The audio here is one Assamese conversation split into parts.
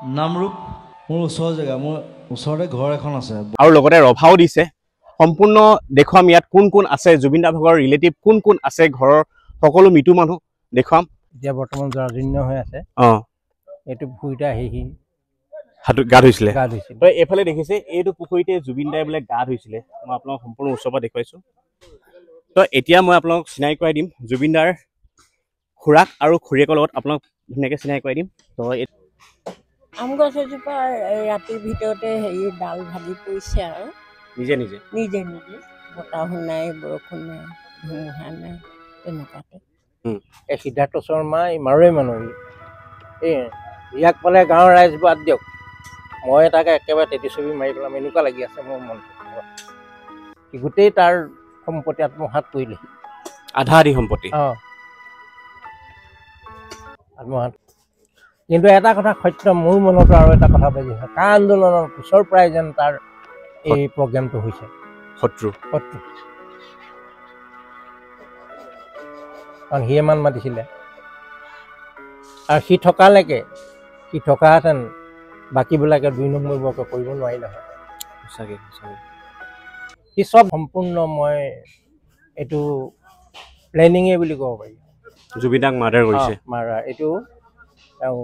নামৰূপ মোৰ ওচৰ জেগা, মোৰ ওচৰতে ঘৰ এখন আছে আৰু লগতে ৰভাও দিছে। সম্পূৰ্ণ দেখুৱাম ইয়াত কোন কোন আছে, জুবিন দা ভাগৰ ৰিলেটিভ কোন কোন আছে, ঘৰৰ সকলো মৃত্যু মানুহ দেখুৱাম। এতিয়া বৰ্তমান জৰাজীৰ্ণ হৈ আছে। এইটো পুখুৰীতে আহি গা ধুইছিলে। তই এইফালে দেখিছে এইটো পুখুৰীতে জুবিন দাই বোলে গা ধুইছিলে। মই আপোনাক সম্পূৰ্ণ ওচৰৰ পৰা দেখুৱাইছো। তো এতিয়া মই আপোনালোক চিনাকি কৰাই দিম জুবিন দাৰ খুৰাক আৰু খুৰীয়েকৰ লগত আপোনাক ধুনীয়াকৈ চিনাকি কৰাই দিম। তো আম গছ এজোপা ৰাতিৰ ভিতৰতে ডাল ভাগি পৰিছে আৰু নিজে নিজে নিজে নিজে, বতাহো নাই, বৰষুণ নাই, ধুমুহা নাই, তেনেকুৱাতে। এই সিদ্ধাৰ্থ শৰ্মা মাৰোৱে মানুহ ইয়াক পালে গাঁৱৰ ৰাইজ বাদ দিয়ক, মই তাকে একেবাৰে তেটি ছবি মাৰি পেলাম এনেকুৱা লাগি আছে মোৰ মনটো। গোটেই তাৰ সম্পত্তি আত্মসাৎ কৰিলে, আধা আধি সম্পত্তি। আত্মসাৎ। কিন্তু এটা কথা সত্য, মোৰ মনতো আৰু এটা কথা বাজিছে, কা আন্দোলনৰ পিছৰ পৰাই যেন তাৰ এই প্ৰগ্ৰেমটো হৈছে শত্ৰু। কাৰণ সিয়ে মান মাতিছিলে আৰু সি থকাহেঁতেন বাকীবিলাকে 2 নম্বৰ বৰকৈ কৰিব নোৱাৰিলে হয়। সঁচাকৈ সঁচাকৈ সি চব সম্পূৰ্ণ, মই এইটো প্লেনিঙে বুলি ক'ব পাৰি। জুবিন দাক মাৰ্ডাৰ কৰিছে, মাৰা এইটো তেওঁ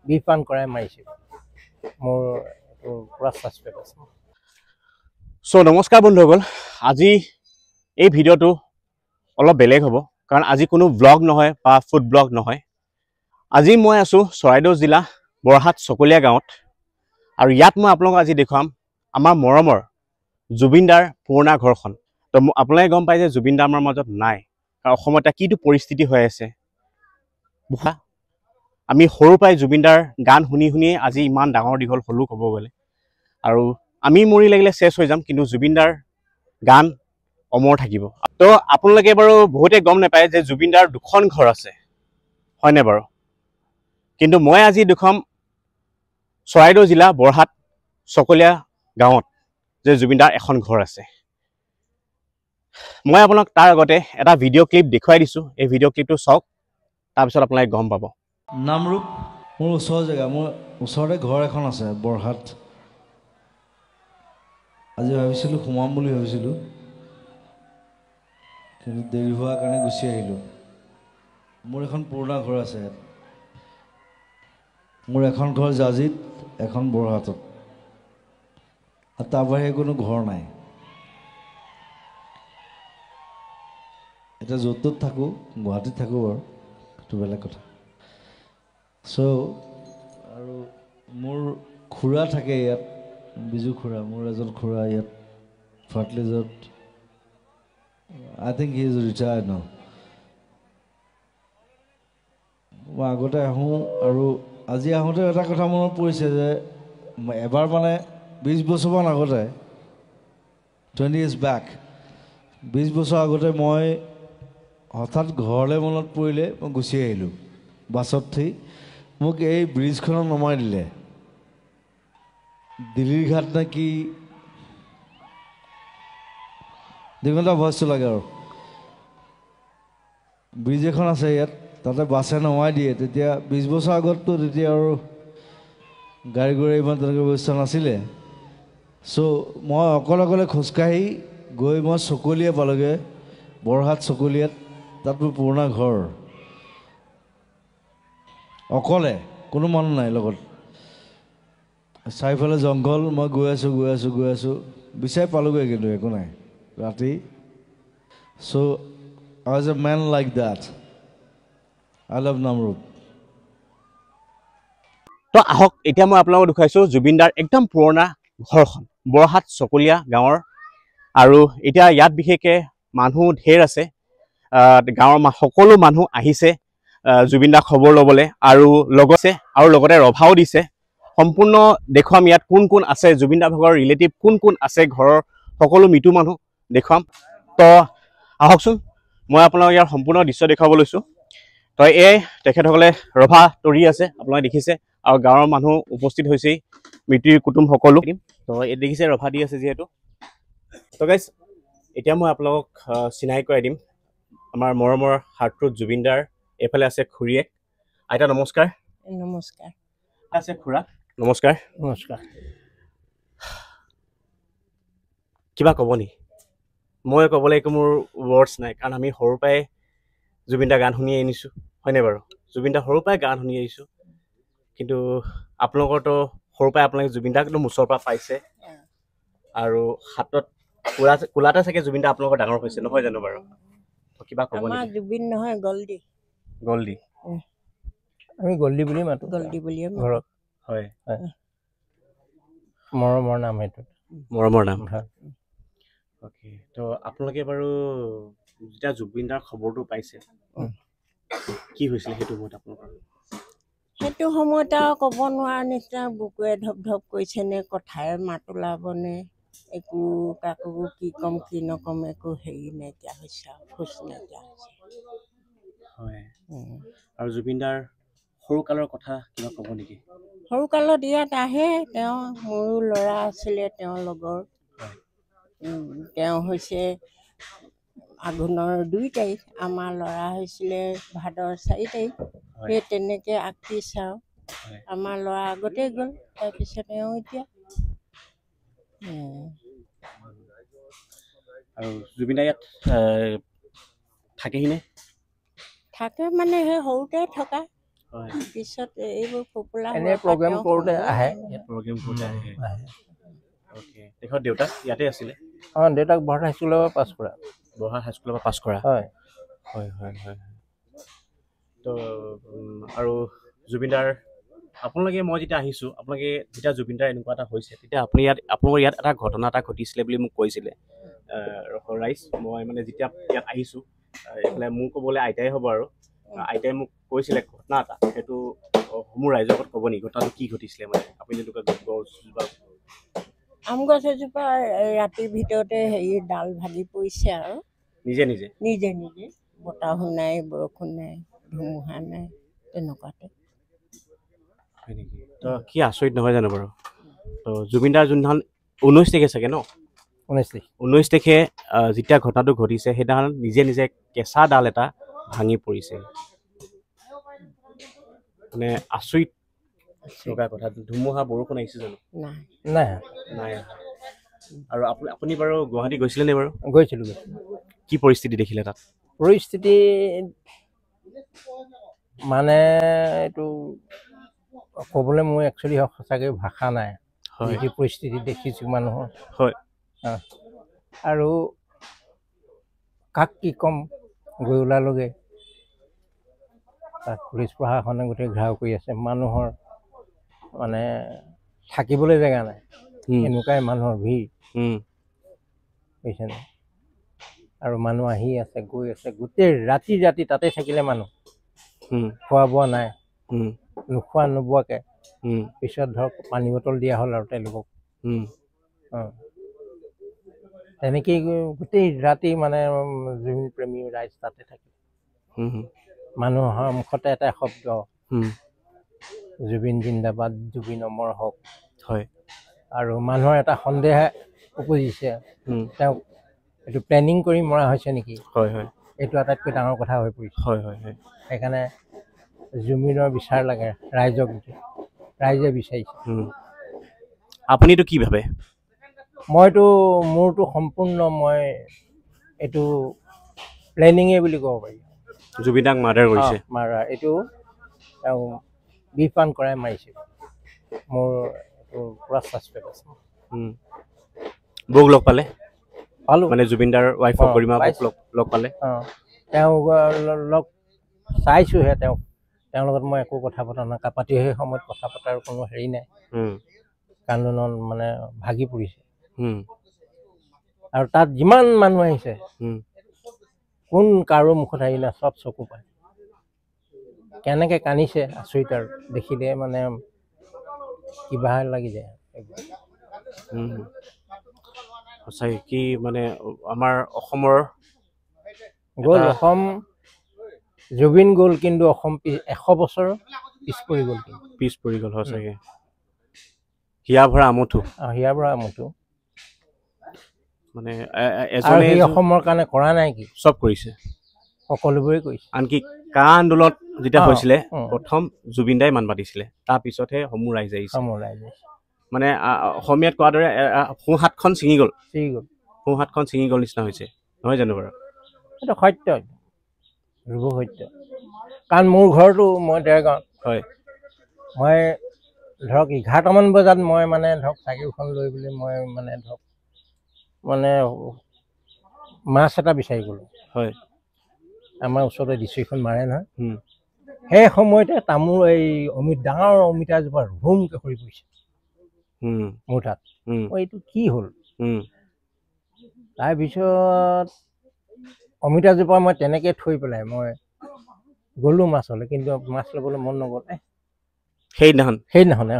বিপান কৰাই মাৰিছে। মোৰ এইটো পুৰা ছাছপেক্ট আছে। চ' নমস্কাৰ বন্ধুসকল, আজি এই ভিডিঅ'টো অলপ বেলেগ হ'ব, কাৰণ আজি কোনো ব্লগ নহয় বা ফুড ব্লগ নহয়। আজি মই আছোঁ চৰাইদেউ জিলা বৰহাট চকলীয়া গাঁৱত, আৰু ইয়াত মই আপোনালোকক আজি দেখুৱাম আমাৰ মৰমৰ জুবিন দাৰ পুৰণা ঘৰখন। তো আপোনালোকে গম পায় যে জুবিন দা আমাৰ মাজত নাই, কাৰণ অসমত এটা কিটো পৰিস্থিতি হৈ আছে। আমি সৰুৰ পৰাই জুবিন দাৰ গান শুনি শুনিয়ে আজি ইমান ডাঙৰ দীঘল হ'লো ক'ব গ'লে, আৰু আমি মৰি লাগিলে চেছ হৈ যাম, কিন্তু জুবিন দাৰ গান অমৰ থাকিব। তো আপোনালোকে বাৰু বহুতে গম নাপায় যে জুবিন দাৰ 2খন ঘৰ আছে, হয়নে বাৰু? কিন্তু মই আজি দেখুৱাম চৰাইদেউ জিলা বৰহাট চকলীয়া গাঁৱত যে জুবিন দাৰ এখন ঘৰ আছে। মই আপোনাক তাৰ আগতে এটা ভিডিঅ' ক্লিপ দেখুৱাই দিছোঁ, এই ভিডিঅ' ক্লিপটো চাওক, তাৰপিছত আপোনালোকে গম পাব। নামৰূপ মোৰ ওচৰ জেগা, মোৰ ওচৰতে ঘৰ এখন আছে বৰহাট। আজি ভাবিছিলোঁ সোমাম বুলি ভাবিছিলোঁ, কিন্তু দেৰি হোৱাৰ কাৰণে গুচি আহিলোঁ। মোৰ এখন পুৰণা ঘৰ আছে ইয়াত। মোৰ এখন ঘৰ জাজিত, এখন বৰহাটত, আৰু তাৰ বাহিৰে কোনো ঘৰ নাই। এতিয়া য'ত ত'ত থাকোঁ, গুৱাহাটীত থাকোঁ বাৰু, সেইটো বেলেগ কথা। চ' আৰু মোৰ খুৰা থাকে ইয়াত, বিজু খুৰা, মোৰ এজন খুৰা ইয়াত ফাৰ্টলিজত। আই থিংক হি ইজ ৰিটায়াৰ্ড নাও। মই আগতে আহোঁ, আৰু আজি আহোঁতে এটা কথা মনত পৰিছে যে এবাৰ মানে 20 বছৰমান আগতে, 20 years back, 20 বছৰ আগতে মই হঠাৎ ঘৰলৈ মনত পৰিলে, মই গুচি আহিলোঁ বাছত থৈ। মোক এই ব্ৰিজখনত নমাই দিলে, দিল্লীৰ ঘাট নে কি, দিগন্ত ভইচটো লাগে আৰু। ব্ৰিজ এখন আছে ইয়াত, তাতে বাছে নমাই দিয়ে। তেতিয়া 20 বছৰ আগততো তেতিয়া আৰু গাড়ী ঘোড়া ইমান তেনেকৈ ব্যৱস্থা নাছিলে। চ' মই অকলে খোজকাঢ়ি গৈ মই চকলীয়া পালোগৈ, বৰহাট চকলীয়াত। তাত মোৰ পুৰণা ঘৰ, অকলে, কোনো মানুহ নাই লগত। চাৰিওফালে জংঘল, মই গৈ আছোঁ বিচাৰি পালোগৈ, কিন্তু একো নাই ৰাতি। চ' I was a man like that. I love Namrup. তো আহক এতিয়া মই আপোনালোকক দেখুৱাইছোঁ জুবিন দাৰ একদম পুৰণা ঘৰখন, বৰহাট চকলীয়া গাঁৱৰ। আৰু এতিয়া ইয়াত বিশেষকৈ মানুহ ঢেৰ আছে, গাঁৱৰ সকলো মানুহ আহিছে জুবিন দাৰ খবৰ ল'বলৈ, আৰু লগতে ৰভাও দিছে। সম্পূৰ্ণ দেখুৱাম ইয়াত কোন কোন আছে, জুবিন দা ভাগৰ ৰিলেটিভ কোন কোন আছে, ঘৰৰ সকলো মৃত্যু মানুহ দেখুৱাম। তো আহকচোন, মই আপোনালোক ইয়াৰ সম্পূৰ্ণ দৃশ্য দেখুৱাব লৈছোঁ। তো এই তেখেতসকলে ৰভা তৰি আছে, আপোনালোকে দেখিছে, আৰু গাঁৱৰ মানুহ উপস্থিত হৈছেই, মৃত্যুৰ কুটুম সকলো। তো এই দেখিছে ৰভা দি আছে যিহেতু। তো গাইজ, এতিয়া মই আপোনালোকক চিনাকি কৰাই দিম আমাৰ মৰমৰ হাৰ্টথ্ৰ'ট জুবিন দাৰ। এইফালে আছে খুৰীয়েক। আইতা নমস্কাৰ। নমস্কাৰ। আছে খুৰা। নমস্কাৰ। নমস্কাৰ। কিবা ক'ব নি? মই ক'বলৈ একো মোৰ ৱৰ্ডছ নাই, কাৰণ আমি সৰুৰ পৰাই জুবিন দাৰ গান শুনি আনিছোঁ, হয়নে বাৰু? জুবিন দাৰ সৰুৰ পৰাই গান শুনি আহিছোঁ, কিন্তু আপোনালোকৰতো সৰুৰ পৰাই আপোনালোকে জুবিন দাক একদম ওচৰৰ পৰা পাইছে, আৰু হাতত কোলাতে চাগে জুবিন দা আপোনালোকৰ ডাঙৰ হৈছে, নহয় জানো বাৰু? কিবা ক'ব আমাৰ নেকি? জুবিন নহয় গল্ডি। গল্ডি। আমি গল্ডি বুলি মাতো। গল্ডি বুলিয়ে ঘৰত হয়, মৰমৰ নাম সেইটো। মৰমৰ নাম। হয়। অ'কে, তো আপোনালোকে বাৰু যেতিয়া জুবিন দাৰ খবৰটো পাইছে, কি হৈছিলে সেইটো সময়ত আপোনালোকৰ? সেইটো সময়ত আৰু ক'ব নোৱাৰা নিচিনা বুকুৱে ধপ ধপ কৰিছে নে, কথাৰে মাত ওলাবনে, একো কাকো কি ক'ম কি নক'ম একো হেৰি নাইকিয়া হৈছে আৰু খোজ নাইকিয়া হৈছে। হয়, আৰু জুবিন দাৰ সৰুকালৰ কথা কিবা ক'ব নেকি? সৰুকালত ইয়াত আহে তেওঁ, মোৰো ল'ৰা আছিলে তেওঁৰ লগৰ। তেওঁ হৈছে আঘোণৰ 2 তাৰিখ, আমাৰ ল'ৰা হৈছিলে ভাদৰ 4 তাৰিখ। সেই তেনেকৈ আঁকি চাওঁ, আমাৰ ল'ৰা আগতে গ'ল, তাৰপিছত তেওঁ এতিয়া। আৰু জুবিন দা ইয়াত থাকেহিনে? থাকে মানে সেই সৰুতে থকা, হয়, পিছত এইবোৰ পপুলাৰ এনে প্ৰগ্ৰেম কৰোঁতে আহে। প্ৰগ্ৰেম কৰোঁতে আহে। অ'কে, তেখেতৰ দেউতাক ইয়াতে আছিলে? অঁ, দেউতাক বৰহাট হাইস্কুলৰ পৰা পাছ কৰা। বৰহাট হাইস্কুলৰ পৰা পাছ কৰা? হয়। হয় হয় হয়। তো আৰু জুবিন দাৰ আপোনালোকে, মই যেতিয়া আহিছোঁ, আপোনালোকে যেতিয়া জুবিন দাৰ এনেকুৱা এটা হৈছে, তেতিয়া আপোনালোকৰ ইয়াত এটা ঘটনা এটা ঘটিছিলে বুলি মোক কৈছিলে ৰাইজ। মই মানে যেতিয়া ইয়াত আহিছোঁ, এইফালে মোৰ ক'বলৈ আইতাই হ'ব, আৰু আইতাই মোক কৈছিলে ঘটনা এটা, সেইটো মোৰ ৰাইজৰ আগত ক'ব নেকি? ঘটনাটো কি ঘটিছিলে মানে আপুনি যেনেকুৱা আম গছ এজোপা ৰাতিৰ ভিতৰতে হেৰি ডাল ভাগি পৰিছে আৰু নিজে নিজে নিজে নিজে, বতাহো নাই, বৰষুণ নাই, ধুমুহা নাই, তেনেকুৱাতে। হয় নেকি? তো কি আচৰিত নহয় জানো বাৰু? তো জুবিন দাৰ যোনদিনাখন 19 তাৰিখে চাগে ন? 19 তাৰিখে যেতিয়া ঘটনাটো ঘটিছে, সেইদিনাখন নিজে নিজে কেঁচা ডাল এটা ভাঙি পৰিছে। মানে আচৰিত লগা কথা। ধুমুহা বৰষুণ আহিছে জানো? নাই নাই নাই। আৰু আপুনি বাৰু গুৱাহাটী গৈছিলে নে বাৰু? গৈছিলোঁ। কি পৰিস্থিতি দেখিলে তাত? পৰিস্থিতি মানে এইটো ক'বলৈ মোৰ একচুৱেলি সঁচাকৈ ভাষা নাই। যি পৰিস্থিতি দেখিছোঁ মানুহৰ, হয়, আৰু কাক কি ক'ম, গৈ ওলালগৈ তাত পুলিচ প্ৰশাসনে গোটেই ঘেৰাও কৰি আছে। মানুহৰ মানে থাকিবলৈ জেগা নাই, এনেকুৱাই মানুহৰ ভিৰ বুজিছেনে। আৰু মানুহ আহি আছে, গৈ আছে, গোটেই ৰাতি তাতে থাকিলে মানুহ। খোৱা বোৱা নাই, নোখোৱা নোবোৱাকৈ। পিছত ধৰক পানী বটল দিয়া হ'ল আৰু তেওঁলোকক। তেনেকেই গোটেই ৰাতি মানে জুবিন প্ৰেমী ৰাইজ তাতে থাকে। মানুহৰ মুখতে এটা শব্দ, জুবিন জিন্দাবাদ, জুবিন অমৰ হওক। হয়। আৰু মানুহৰ এটা সন্দেহ উপজিছে, তেওঁক এইটো প্লেনিং কৰি মৰা হৈছে নেকি? হয় হয়। এইটো আটাইতকৈ ডাঙৰ কথা হৈ পৰিছে। হয় হয় হয়। সেইকাৰণে জুবিনৰ বিচাৰ লাগে ৰাইজক, ৰাইজে বিচাৰিছে। আপুনিতো কি ভাবে? মোৰতো সম্পূৰ্ণ মই এইটো প্লেনিঙে বুলি ক'ব পাৰি। জুবিন দাক মাৰ্ডাৰ কৰিছে? মাৰা, এইটো তেওঁ বিপান কৰাই মাৰিছে। মোৰ এইটো পুৰা ছাছপেক্ট আছে। বৌক লগ পালে? পালোঁ। মানে জুবিন দাৰ ৱাইফক গৰিমা বৌক লগ পালে? তেওঁ লগ চাইছোঁহে, তেওঁৰ লগত মই একো কথা পতা নাই। পাতি সেই সময়ত কথা পতাৰ কোনো হেৰি নাই। কান্দোনত মানে ভাগি পৰিছে। আৰু তাত যিমান মানুহ আহিছে, কোন কাৰো মুখত হেৰি নাই, চব চকু পায়। কেনেকৈ কান্দিছে আচৰিত, আৰু দেখিলে মানে কিবা লাগি যায়। সঁচাকৈ কি মানে আমাৰ অসমৰ গ'ল, অসম জুবিন গ'ল, কিন্তু অসম 100 বছৰ পিছ পৰি গ'ল। সঁচাকৈ হিয়া ভৰা আমঠু। হিয়া ভৰা আমঠু মানে আৰু সেই অসমৰ কাৰণে কৰা নাই কি? চব কৰিছে। সকলোবোৰে কৰিছে। আনকি কা আন্দোলন যেতিয়া হৈছিলে অ। প্ৰথম জুবিন দাই মান পাতিছিলে, তাৰপিছতহে সমূহ ৰাইজে আহিছে। ৰাইজে মানে অসমীয়াত কোৱাৰ দৰে সোঁহাতখন ছিঙি গ'ল, ঠিক গ'ল, সোঁহাতখন ছিঙি গ'ল নিচিনা হৈছে, নহয় জানো বাৰু? এইটো সত্য, ধ্ৰুৱ সত্য। কাৰণ মোৰ ঘৰটো মই দেৰগাঁৱত। হয়। মই ধৰক 11টামান বজাত মই মানে ধৰক চাইকেলখন লৈ পেলাই মই মানে ধৰক মানে মাছ এটা বিচাৰি গ'লোঁ। হয়। আমাৰ ওচৰতে ডিচুখন মাৰে নহয়। সেই সময়তে তামোল এই ডাঙৰ অমিতা এজোপা ৰুমকৈ সৰি পৰিছে মোৰ তাত। এইটো কি হ'ল? তাৰপিছত অমিতাজোপা মই তেনেকৈ থৈ পেলাই মই গ'লোঁ মাছলৈ, কিন্তু মাছ ল'বলৈ মন নগ'ল। সেইদিনাখনে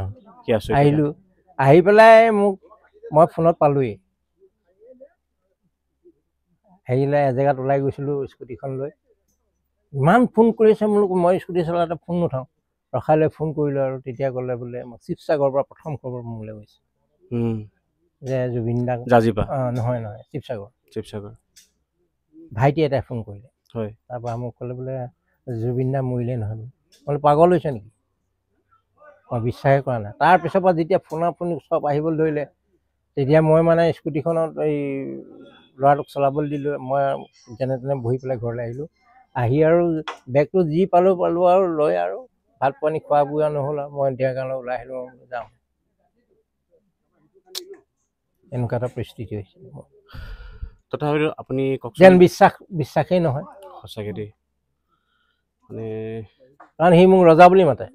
আহিলোঁ, আহি পেলাই মই ফোনত পালোঁহি। হেৰিলৈ এজেগাত ওলাই গৈছিলোঁ স্কুটিখন লৈ, ইমান ফোন কৰিছে মোক, মই স্কুটি চলাওঁতে ফোন নুঠাওঁ, ৰখাই লৈ ফোন কৰিলোঁ আৰু তেতিয়া ক'লে বোলে শিৱসাগৰৰ পৰা প্ৰথম খবৰ মোলৈ গৈছে যে জুবিন দাক নহয় শিৱসাগৰ ভাইটি এটাই ফোন কৰিলে। তাৰপৰা মোক ক'লে বোলে জুবিন দা মৰিলে নহয়। বোলে পাগল হৈছে নেকি? মই বিশ্বাসে কৰা নাই। তাৰপিছৰ পৰা যেতিয়া ফোনাফোনি চব আহিবলৈ ধৰিলে, তেতিয়া মই মানে স্কুটিখনত এই ল'ৰাটোক চলাবলৈ দিলোঁ, মই যেনে তেনে বহি পেলাই ঘৰলৈ আহিলোঁ। আহি আৰু বেগটো যি পালোঁ আৰু লৈ আৰু ভাত পানী খোৱা বোৱা নহ'ল আৰু মই দেৰগাঁৱলৈ ওলাই আহিলোঁ, যাওঁ। এনেকুৱা এটা পৰিস্থিতি হৈছিল। তথাপিও আপুনি যেন বিশ্বাসেই নহয়। সঁচাকৈ দেই, মানে কাৰণ সি মোক ৰজা বুলি মাতে,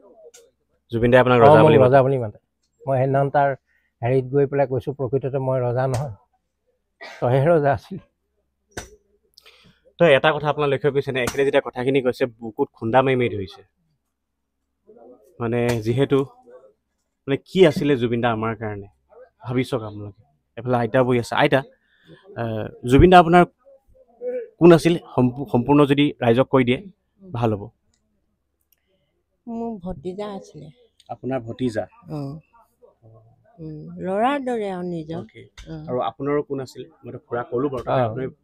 জুবিন দাই আপোনাক ৰজা বুলি মাতে। মই সেইদিনাখন তাৰ হেৰিত গৈ পেলাই কৈছোঁ, প্ৰকৃততে মই ৰজা নহয়, তইহে ৰজা আছিলি। তই এটা কথা আপোনাৰ লক্ষ্য কৰিছেনে, এখেতে যেতিয়া কথাখিনি কৈছে বুকুত খুন্দা মাৰি ধৰিছে। মানে যিহেতু মানে কি আছিলে জুবিন দা আমাৰ কাৰণে, ভাবি চাওক আপোনালোকে। এফালে আইতা বহি আছে। আইতা, জুবিন দা আপোনাৰ কোন আছিল সম্পূৰ্ণ যদি ৰাইজক কৈ দিয়ে ভাল হ'ব? মোৰ ভতিজা আছিলে। আপোনাৰ ভতিজা? ল'ৰাৰ দৰে আৰু নিজৰ। আৰু আপোনাৰো কোন আছিলে? মইতো খুৰা ক'লো বাৰু,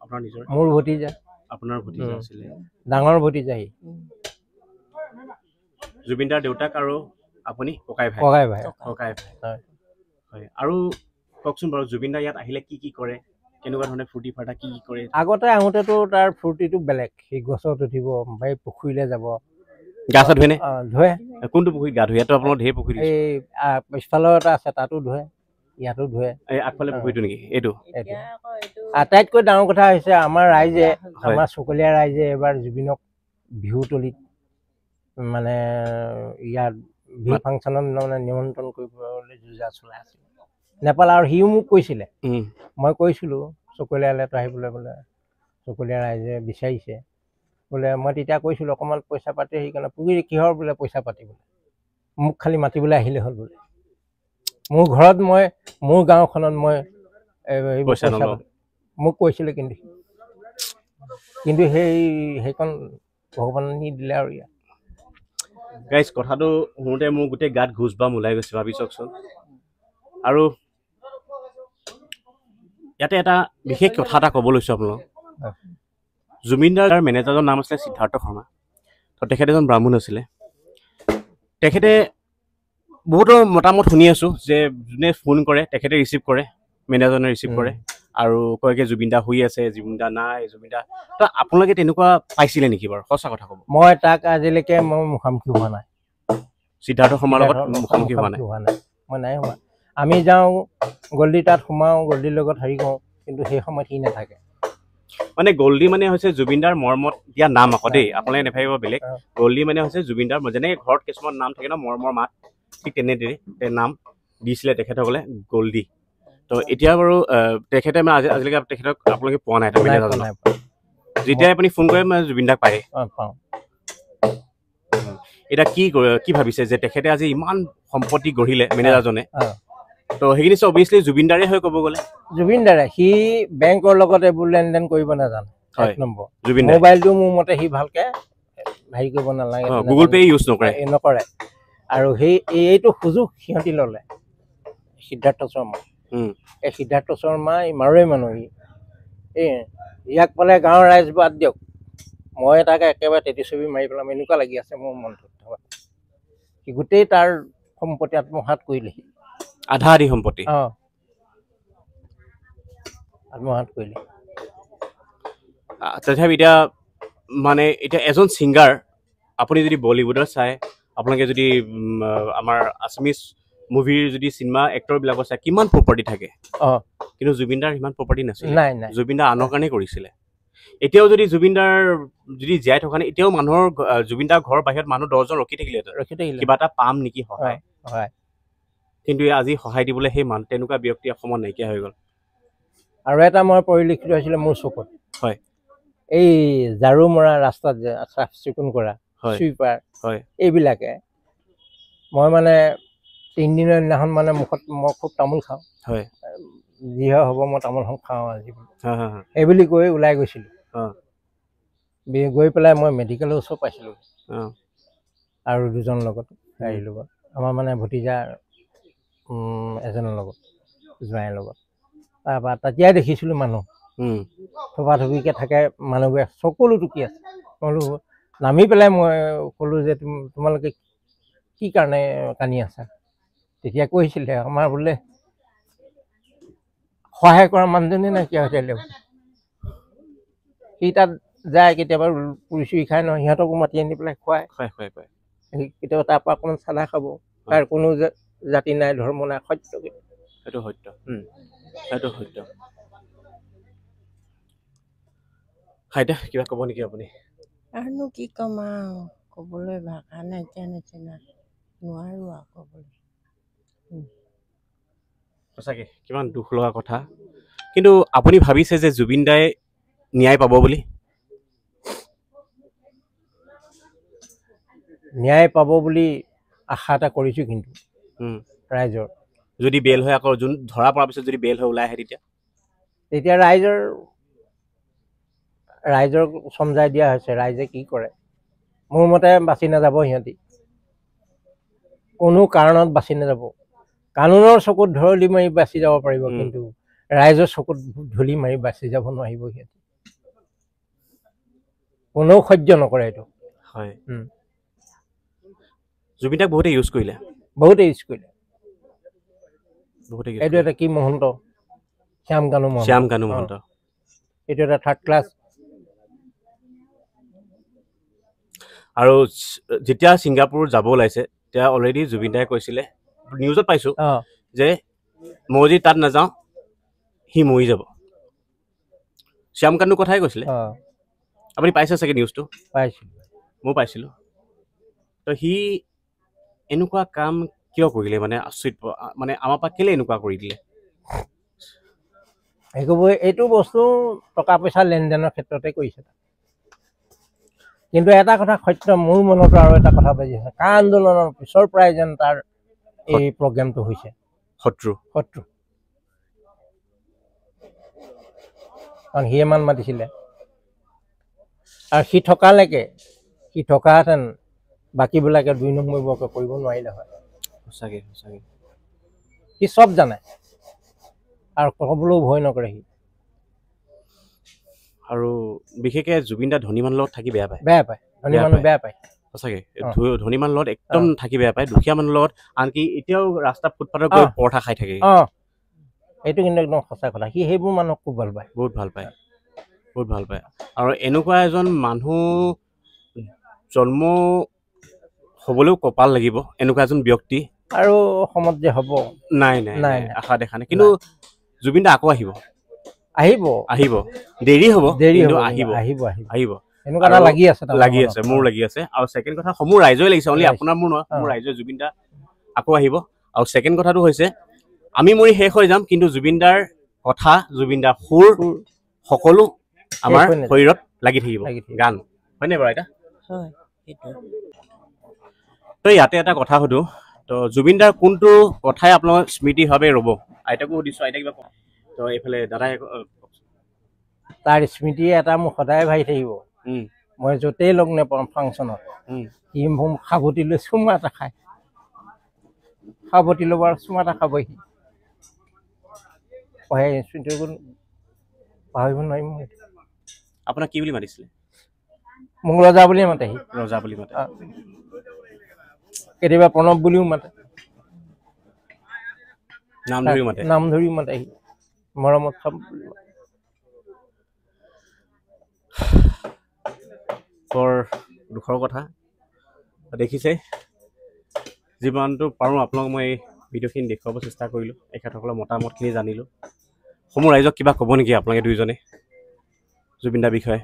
আপোনাৰ নিজৰ? মোৰ ভতিজা। আপোনাৰ ভতিজা আছিলে, ডাঙৰ ভতিজা। জুবিন দাৰ দেউতাক আৰু আপুনি ককাই ভাই? হয়। আৰু কওকচোন বাৰু, জুবিন দা ইয়াত আহিলে কি কি কৰে, কেনেকুৱা ধৰণে ফূৰ্তি ফাৰ্তা কি কৰে? আগতে আহোঁতেতো তাৰ ফূৰ্তিটো বেলেগ। সি গছত উঠিব, এই পুখুৰীলৈ যাব, গা চা ধুৱেনে? ধুৱে। কোনটো পুখুৰীত গা ধুৱে? ইয়াতো আপোনাৰ ধেৰ পুখুৰী। এই পিছফালৰ এটা আছে, তাতো ধুৱে, ইয়াতো ধুৱে। এই আগফালে পুখুৰীটো নেকি এইটো? আটাইতকৈ ডাঙৰ কথা হৈছে আমাৰ ৰাইজে, আমাৰ চকলীয়া ৰাইজে এবাৰ জুবিনক বিহুতলিত মানে ইয়াত বিহু ফাংচনত মানে নিমন্ত্ৰণ কৰিবলৈ যুঁজা চলাই আছিলে নেপাল। আৰু সিও মোক কৈছিলে, মই কৈছিলোঁ চকলীয়ালৈ আহিবলৈ, বোলে চকলীয়া ৰাইজে বিচাৰিছে বোলে। মই তেতিয়া কৈছিলোঁ অকণমান পইচা পাতি সেইকাৰণে। পুখুৰী কিহৰ বোলে পইচা পাতি, বোলে মোক খালি মাতিবলৈ আহিলে হ'ল বোলে। মোৰ ঘৰত মোৰ গাঁওখনত মই পইচা মোক কৈছিলে, কিন্তু সেইখন ভগৱানে নি দিলে আৰু ইয়াত। গাইজ, কথাটো শুনোতে মোৰ গোটেই গাত ঘোচবাম ওলাই গৈছে, ভাবি চাওকচোন। আৰু ইয়াতে এটা বিশেষ কথা এটা ক'ব লৈছোঁ আপোনালোক। জুবিন দাৰ মেনেজাৰৰ নাম আছিলে সিদ্ধাৰ্থ শৰ্মা। তো তেখেত এজন ব্ৰাহ্মণ আছিলে। তেখেতে বহুতো মতামত শুনি আছোঁ যে যোনে ফোন কৰে তেখেতে ৰিচিভ কৰে, মেনেজাৰজনে ৰিচিভ কৰে আৰু কয় কি জুবিন দা শুই আছে, জুবিন দা নাই, জুবিন দা। তো আপোনালোকে তেনেকুৱা পাইছিলে নেকি বাৰু? সঁচা কথা ক'ব। মই তাক আজিলৈকে মুখামুখি হোৱা নাই। সিদ্ধাৰ্থ শৰ্মাৰ লগত মুখামুখি হোৱা নাই? মই নাই হোৱা। আমি যাওঁ গল্ডি, তাত সোমাওঁ, গল্ডিৰ লগত হেৰি কৰোঁ, কিন্তু সেই সময়ত সি নাথাকে। মানে গল্ডি মানে হৈছে জুবিন দাৰ মৰমত দিয়া নাম আকৌ দেই, আপোনালোকে নাভাবিব বেলেগ। গল্ডি মানে হৈছে জুবিন দাৰ, যেনেকৈ ঘৰত কিছুমান নাম থাকে ন, মৰমৰ মাত, ঠিক তেনেদৰে নাম দিছিলে তেখেতসকলে গল্ডি। তো এতিয়া বাৰু তেখেতে মানে আজিলৈকে তেখেতক আপোনালোকে পোৱা নাই? যেতিয়াই আপুনি ফোন কৰে মানে জুবিন দাক পায়? এতিয়া কি ভাবিছে যে তেখেতে আজি ইমান সম্পত্তি গঢ়িলে মেনেজাৰজনে, তো সেইখিনি চব অভিয়াছলি জুবিন দাৰে হৈ ক'ব গ'লে। জুবিন দাৰে। সি বেংকৰ লগত এইবোৰ লেনদেন কৰিব নাজানে। এক নম্বৰ, জুবিন মোবাইলটো মোৰ মতে সি ভালকে হেৰি কৰিব নালাগে, গুগল পে' ইউজ নকৰে। আৰু এইটো সুযোগ সিহঁতি ল'লে, সিদ্ধাৰ্থ শৰ্মা। এই সিদ্ধাৰ্থ শৰ্মা মাৰোৱাৰী মানুহ। ইয়াক পালে গাঁৱৰ ৰাইজ বাদ দিয়ক, মই তাকে একেবাৰে তেতিছবি মাৰি পেলাম এনেকুৱা লাগি আছে মোৰ মনটোত। সি গোটেই তাৰ সম্পত্তি আত্মসাৎ কৰিলেহি। আধা আধি সম্পত্তি। আত্মসাৎ কৰিলে। তথাপি এতিয়া মানে এতিয়া এজন ছিংগাৰ আপুনি যদি বলিউডত চাই, আপোনালোকে যদি আমাৰ আছামিজ মুভিৰ যদি চিনেমা এক্টৰবিলাকৰ চাই কিমান প্ৰপাৰ্টি থাকে, কিন্তু জুবিনদাৰ সিমান প্ৰপাৰ্টি নাছিলে। জুবিনদাৰ আনৰ কাৰণেই কৰিছিলে। এতিয়াও যদি জুবিনদাৰ যদি জীয়াই থকা নাই, এতিয়াও মানুহৰ জুবিনদাৰ ঘৰৰ বাহিৰত মানুহ 10জন ৰখি থাকিলে কিবা এটা পাম নেকি সহায়। কিন্তু আজি সহায় দিবলৈ সেই তেনেকুৱা ব্যক্তি অসমত নাইকিয়া হৈ গ'ল। আৰু এটা মই পৰিলক্ষিত হৈছিলে মোৰ চকুত। হয়। এই ঝাৰু মৰা ৰাস্তাত যে চাফ চিকুণ কৰা চুইপাৰ এইবিলাকে, মই মানে 3 দিনৰ দিনাখন মানে মুখত মই খুব তামোল খাওঁ। যি হয় হ'ব মই তামোলখন খাওঁ আজি এইবুলি কৈ ওলাই গৈছিলোঁ। গৈ পেলাই মই মেডিকেলৰ ওচৰ পাইছিলোঁ আৰু 2জন লগত গাড়ীৰ লগত, আমাৰ মানে ভতিজা এজনৰ লগত, জোঁৱাইৰ লগত। তাৰপৰা তেতিয়াই দেখিছিলোঁ মানুহ থপা থপিকৈ থাকে মানুহবোৰে, সকলো টুকি আছে। মই বোলো নামি পেলাই মই ক'লোঁ যে তোমালোকে কি কাৰণে কান্দি আছা? তেতিয়া কৈছিলে আমাৰ বোলে সহায় কৰা মানুহজনে নাইকিয়া হৈছিলে। সি তাত যায় কেতিয়াবা পুৰি চুৰি খাই নহয়, সিহঁতকো মাতি আনি পেলাই খুৱায়। কেতিয়াবা তাৰপৰা অকণমান চাদা খাব। তাৰ কোনো জাতি নাই, ধৰ্ম নাই, সত্য। সেইটো সত্য। সেইটো সত্য। হাইদা কিবা ক'ব নেকি আপুনি? আৰুনো কি ক'ম আৰু, ক'বলৈ ভাষা নাইকিয়া নিচিনা, নোৱাৰোঁ আৰু ক'বলৈ। সঁচাকৈ কিমান দুখ লগা কথা। কিন্তু আপুনি ভাবিছে যে জুবিন দাই ন্যায় পাব বুলি? ন্যায় পাব বুলি আশা এটা কৰিছোঁ কিন্তু ৰাইজৰ। যদি বেল হৈ আকৌ যোন ধৰা পৰাৰ পিছত যদি বেল হৈ ওলাই আহে তেতিয়া ৰাইজৰ চমজাই দিয়া হৈছে। ৰাইজে কি কৰে মোৰ মতে বাচি নাযাব সিহঁতি, কোনো কাৰণত বাচি নাযাব। কানুনৰ চকুত ধৰলি মাৰি বাচি যাব পাৰিব, কিন্তু ৰাইজৰ চকুত ধূলি মাৰি বাচি যাব নোৱাৰিব সিহঁতি। কোনেও সহ্য নকৰে এইটো। হয়। জুবিন দাক বহুতে ইউজ কৰিলে। এইটো এটা কি মহন্ত, শ্যাম কানু মহন্ত। এইটো এটা 3rd ক্লাছ। আৰু যেতিয়া ছিংগাপুৰ যাব ওলাইছে তেতিয়া অলৰেডি জুবিন দাই কৈছিলে, নিউজত পাইছোঁ যে মই যদি তাত নাযাওঁ সি মৰি যাব। শ্যাম কানুৰ কথাই কৈছিলে। আপুনি পাইছে চাগে নিউজটো? ময়ো পাইছিলোঁ। তো সি এনেকুৱা কাম কিয় কৰিলে? মানে আচৰিত, মানে আমাৰ পৰা কেলে এনেকুৱা কৰি দিলে? এইটো বস্তু টকা পইচা লেনদেনৰ ক্ষেত্ৰতে কৰিছে। কিন্তু এটা কথা সত্য, মোৰ মনতো আৰু এটা কথা বাজি আছে, কা আন্দোলনৰ পিছৰ পৰাই যেন তাৰ এই প্ৰগ্ৰেমটো হৈছে। শত্ৰু। কাৰণ সি ইমান মাতিছিলে, আৰু সি থকাহেঁতেন বাকীবিলাকে 2 নম্বৰকে কৰিব নোৱাৰিলে হয়। সঁচাকৈ। সি চব জানে আৰু ক'বলৈও ভয় নকৰে সি। আৰু বিশেষকৈ জুবিন দা ধনী মানুহৰ লগত থাকি বেয়া পায়। ধনী মানুহ বেয়া পায়। সঁচাকৈ ধনী মানুহৰ লগত একদম থাকি বেয়া পায়। দুখীয়া মানুহৰ লগত আনকি এতিয়াও ৰাস্তা ফুটপাথত গৈ পৰঠা খাই থাকে। এইটো কিন্তু একদম সঁচা কথা। সি সেইবোৰ মানুহক খুব ভাল পায়। বহুত ভাল পায়। আৰু এনেকুৱা এজন মানুহ জন্ম হ'বলৈও কপাল লাগিব, এনেকুৱা এজন ব্যক্তি। আৰু অসমত যে হ'ব নাই আশা দেখা নাই। কিন্তু জুবিন দা আকৌ আহিব। দেৰি হ'ব, কিন্তু আহিব। এনেকুৱা এটা লাগি আছে। মোৰ লাগি আছে। আৰু ছেকেণ্ড কথা, সমূহ ৰাইজৰে লাগিছে, অনলি আপোনাৰ মোৰ নহয়, মোৰ ৰাইজৰ জুবিন দা আকৌ আহিব। আৰু ছেকেণ্ড কথাটো হৈছে, আমি মৰি শেষ হৈ যাম, কিন্তু জুবিন দাৰ কথা, জুবিন দাৰ সুৰ সকলো আমাৰ শৰীৰত লাগি থাকিব। গান হয়নে বাৰু আইতা? তো ইয়াতে এটা কথা সুধো, তো জুবিন দাৰ কোনটো কথাই আপোনাৰ স্মৃতিভাৱে ৰ'ব? আইতাকো সুধিছোঁ, আইতা কিবা কওক। তো এইফালে দাদাই তাৰ স্মৃতি এটা মোক সদায় ভাবি থাকিব। মই য'তেই লগ নাপাওঁ ফাংচনত, সি মোক সাৱটি লৈ চুমা এটা খায়। সাৱটি ল'ব আৰু চুমা এটা খাবহি। স্মৃতি পাহৰিব নোৱাৰিম। আপোনাক কি বুলি মাতিছিলে? মোক ৰজা বুলিয়ে মাতেহি ৰজা বুলি মাতে কেতিয়াবা প্ৰণৱ বুলিও মাতে নাম ধৰি মাতে নাম ধৰি মাতেহি মৰমত খাম বুলি মাতে। বৰ দুখৰ কথা দেখিছে যিমানটো পাৰোঁ আপোনালোক মই এই ভিডিঅ'খিনি দেখুৱাব চেষ্টা কৰিলোঁ এখেতসকলৰ মতামতখিনি জানিলোঁ সমূহ ৰাইজক কিবা ক'ব নেকি আপোনালোকে দুয়োজনে জুবিন দাৰ বিষয়ে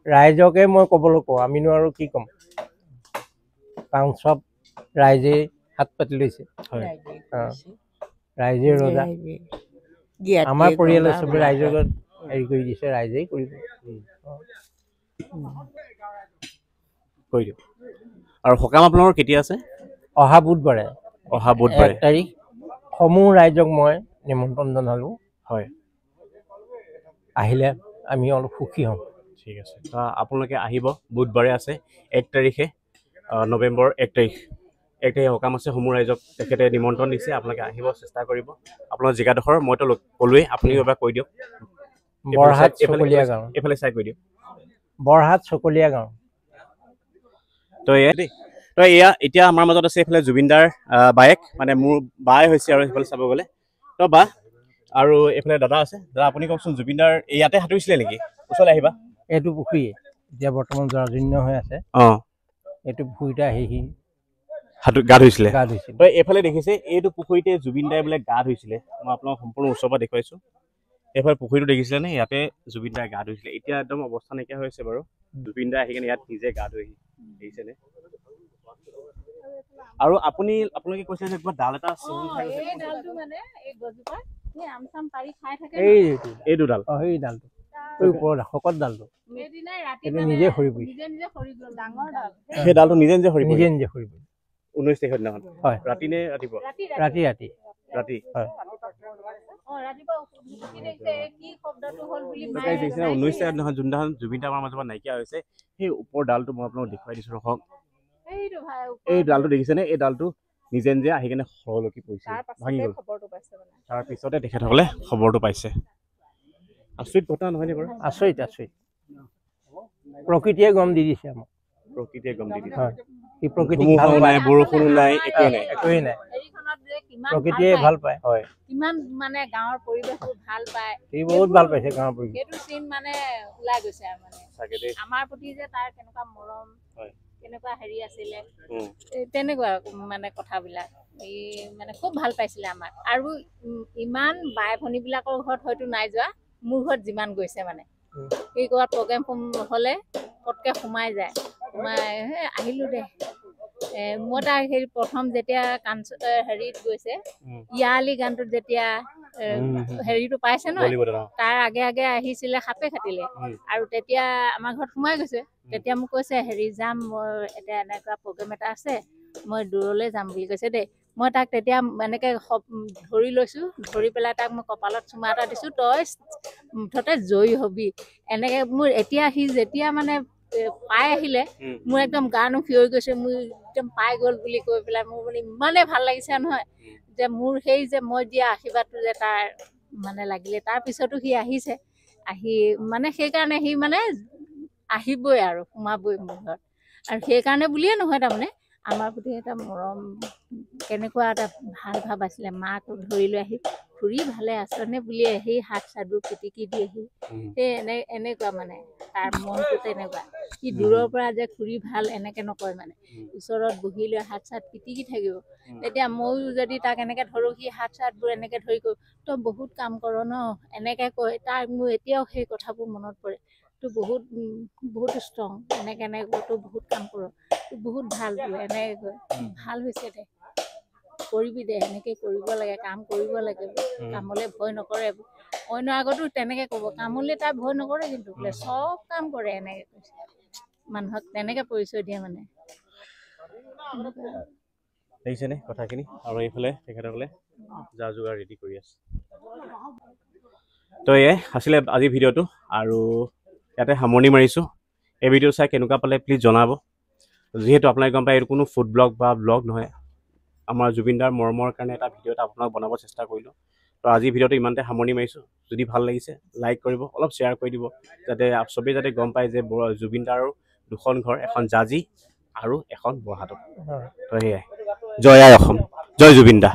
ৰাইজকে মই ক'বলৈ কওঁ আমিনো আৰু কি ক'ম কাৰণ চব ৰাইজেই হাত পাতি লৈছে ৰাইজে ৰজা আমাৰ পৰিয়ালৰ চবে ৰাইজৰ হেৰি কৰি দিছে ৰাইজেই কৰিব কৈ দিয়ক আৰু সকাম আপোনালোকৰ কেতিয়া আছে অহা বুধবাৰে 1 তাৰিখ সমূহ ৰাইজক মই নিমন্ত্ৰণ জনালোঁ হয় আহিলে আমি অলপ সুখী হ'ম ঠিক আছে আপোনালোকে আহিব বুধবাৰে আছে 1 তাৰিখে নৱেম্বৰ 1 তাৰিখে সকাম আছে সমূহ ৰাইজক তেখেতে নিমন্ত্ৰণ দিছে আপোনালোকে আহিব চেষ্টা কৰিব আপোনাৰ জেগাডোখৰ মইতো ক'লোৱেই আপুনিও এবাৰ কৈ দিয়ক বৰহাট চকলীয়া গাঁও এইফালে চাই কৈ দিয়ক বৰহাট চকলীয়া গাঁও তো এয়া এতিয়া আমাৰ মাজত আছে এইফালে জুবিনদাৰ বায়েক মানে মোৰ বাই হৈছে আৰু সেইফালে চাব গ'লে তো বা আৰু এইফালে দাদা আছে দাদা আপুনি কওকচোন জুবিনদাৰ ইয়াতে সাঁতুৰিছিলে নেকি ওচৰলৈ আহিবা এইটো পুখুৰী এতিয়া বৰ্তমান জৰাজীৰ্ণ হৈ আছে এইটো পুখুৰীতে আহি গা ধুইছিলে গাধুইছিল এইফালে দেখিছে এইটো পুখুৰীতে জুবিন দাই বোলে গা ধুইছিলে মই আপোনাক সম্পূৰ্ণ ওচৰৰ পৰা দেখুৱাইছোঁ এইফালে পুখুৰীটো দেখিছিলে নে ইয়াতে জুবিন দাই গা ধুইছিলে এতিয়া একদম অৱস্থা নাইকিয়া হৈছে বাৰু জুবিন দাই আহি কিনে ইয়াত নিজে গা ধুই দেখিছেনে আৰু আপোনালোকে কৈছিলে যে কিবা ডাল এটা আছে এইটো ডাল সেই ডালটো ওপৰত শকত ডালটো নিজে সৰি পৰিছে সেই ডালটো নিজে নিজে সৰি নিজে নিজে সৰি পৰিছে 19 তাৰিখৰ দিনাখন হয় ৰাতি নে ৰাতিপুৱা ৰাতি ৰাতি ৰাতি হয় 19 তাৰিখৰ দিনাখন যোনদিনাখন জুবিন দা আমাৰ মাজৰ পৰা নাইকিয়া হৈছে সেই ওপৰৰ ডালটো মই আপোনাক দেখুৱাই দিছোঁ ৰখক এই ডালটো দেখিছেনে এই ডালটো নিজে নিজে আহি কিনে সৰলকি পৰিছে ভাঙি গ'ল তাৰপিছতে তেখেতসকলে খবৰটো পাইছে আচৰিত ঘটনা নহয়নে বাৰু আচৰিত আচৰিত প্ৰকৃতিয়ে গম দি দিছে আমাক প্ৰকৃতিয়ে গম দি দিছে হয় কি প্ৰকৃতি নাই বৰষুণো নাই একোৱেই নাই প্ৰকৃতিয়ে ভাল পায় হয় কিমান মানে গাঁৱৰ পৰিৱেশটো ভাল পায় সি বহুত ভাল পাইছে গাঁৱৰ পৰিৱেশ সেইটো চিন মানে ওলাই গৈছে আৰু মানে চাগে দেই আমাৰ প্ৰতি যে তাৰ কেনেকুৱা মৰম হয় কেনেকুৱা হেৰি আছিলে তেনেকুৱা মানে কথাবিলাক এই মানে খুব ভাল পাইছিলে আমাক আৰু ইমান বাই ভনীবিলাকৰ ঘৰত হয়তো নাই যোৱা মোৰ ঘৰত যিমান গৈছে মানে এই ক'ৰবাত প্ৰগ্ৰেম হ'লে পটকৈ সোমাই যায় সোমাই আহিলোঁ দে মই তাৰ হেৰি প্ৰথম যেতিয়া হেৰিত গৈছে ইয়ালি গানটোত যেতিয়া হেৰিটো পাইছে ন তাৰ আগে আগে আহিছিলে সাপে খাটিলে আৰু তেতিয়া আমাৰ ঘৰত সোমাই গৈছে তেতিয়া মোক কৈছে হেৰি যাম মই এতিয়া এনেকুৱা প্ৰগ্ৰেম এটা আছে মই দূৰলৈ যাম বুলি কৈছে দেই মই তাক তেতিয়া এনেকৈ ধৰি লৈছোঁ ধৰি পেলাই তাক মই কপালত চুমা এটা দিছোঁ তই মুঠতে জয়ী হবি এনেকৈ মোৰ এতিয়া সি যেতিয়া মানে পাই আহিলে মোৰ একদম গানো সিঁয়ৰি গৈছে মোৰ একদম পাই গ'ল বুলি কৈ পেলাই মোৰ মানে ইমানেই ভাল লাগিছে নহয় যে মোৰ সেই যে মই দিয়া আশীৰ্বাদটো যে তাৰ মানে লাগিলে তাৰপিছতো সি আহিছে আহি মানে সেইকাৰণে সি মানে আহিবই আৰু সোমাবই মোৰ ঘৰত আৰু সেইকাৰণে বুলিয়ে নহয় তাৰমানে আমাৰ প্ৰতি এটা মৰম কেনেকুৱা এটা ভাল ভাৱ আছিলে মাকো ধৰি লৈ আহি খুৰী ভালে আছনে বুলি আহি হাত চাদৰ পিটিকি দি আহি সেই এনেকুৱা মানে তাৰ মনটো তেনেকুৱা সি দূৰৰ পৰা যে খুৰী ভাল এনেকৈ নকয় মানে ওচৰত বহি লৈ হাত চাত পিটিকি থাকিব তেতিয়া ময়ো যদি তাক এনেকৈ ধৰোঁ সি হাত চাতবোৰ এনেকৈ ধৰি কৰোঁ তই বহুত কাম কৰ ন এনেকৈ কয় তাৰ মোৰ এতিয়াও সেই কথাবোৰ মনত পৰে তোৰ বহুত ষ্ট্ৰং এনেকৈ তই বহুত কাম কৰ তোৰ বহুত ভাল বোলে এনেকৈ কয় ভাল হৈছে দে কৰিবি দে এনেকৈ কৰিব লাগে কাম কৰিব লাগে কামলৈ ভয় নকৰে অন্য আগতো তেনেকৈ ক'ব কামলৈ তাৰ ভয় নকৰে কিন্তু বোলে চব কাম কৰে এনেকৈ কৈছে মানুহক তেনেকৈ পৰিচয় দিয়ে মানে দেখিছেনে কথাখিনি আৰু এইফালে তেখেতসকলে যা যোগাৰ ৰেডি কৰি আছে তো এয়াই আছিলে আজি ভিডিঅ'টো আৰু ইয়াতে সামৰণি মাৰিছোঁ এই ভিডিঅ' চাই কেনেকুৱা পালে প্লিজ জনাব যিহেতু আপোনালোকে গম পায় এইটো কোনো ফুড ব্লগ বা ব্লগ নহয় আমাৰ জুবিনদাৰ মৰমৰ কাৰণে এটা ভিডিঅ' এটা আপোনাক বনাব চেষ্টা কৰিলোঁ তো আজি ভিডিঅ'টো ইমানতে সামৰণি মাৰিছোঁ যদি ভাল লাগিছে লাইক কৰিব অলপ শ্বেয়াৰ কৰি দিব যাতে চবেই যাতে গম পায় যে জুবিনদাৰ 2খন ঘৰ, এখন জাজি আৰু এখন বৰহাটত। তো সেয়াই, জয় আই অসম, জয় জুবিন দা।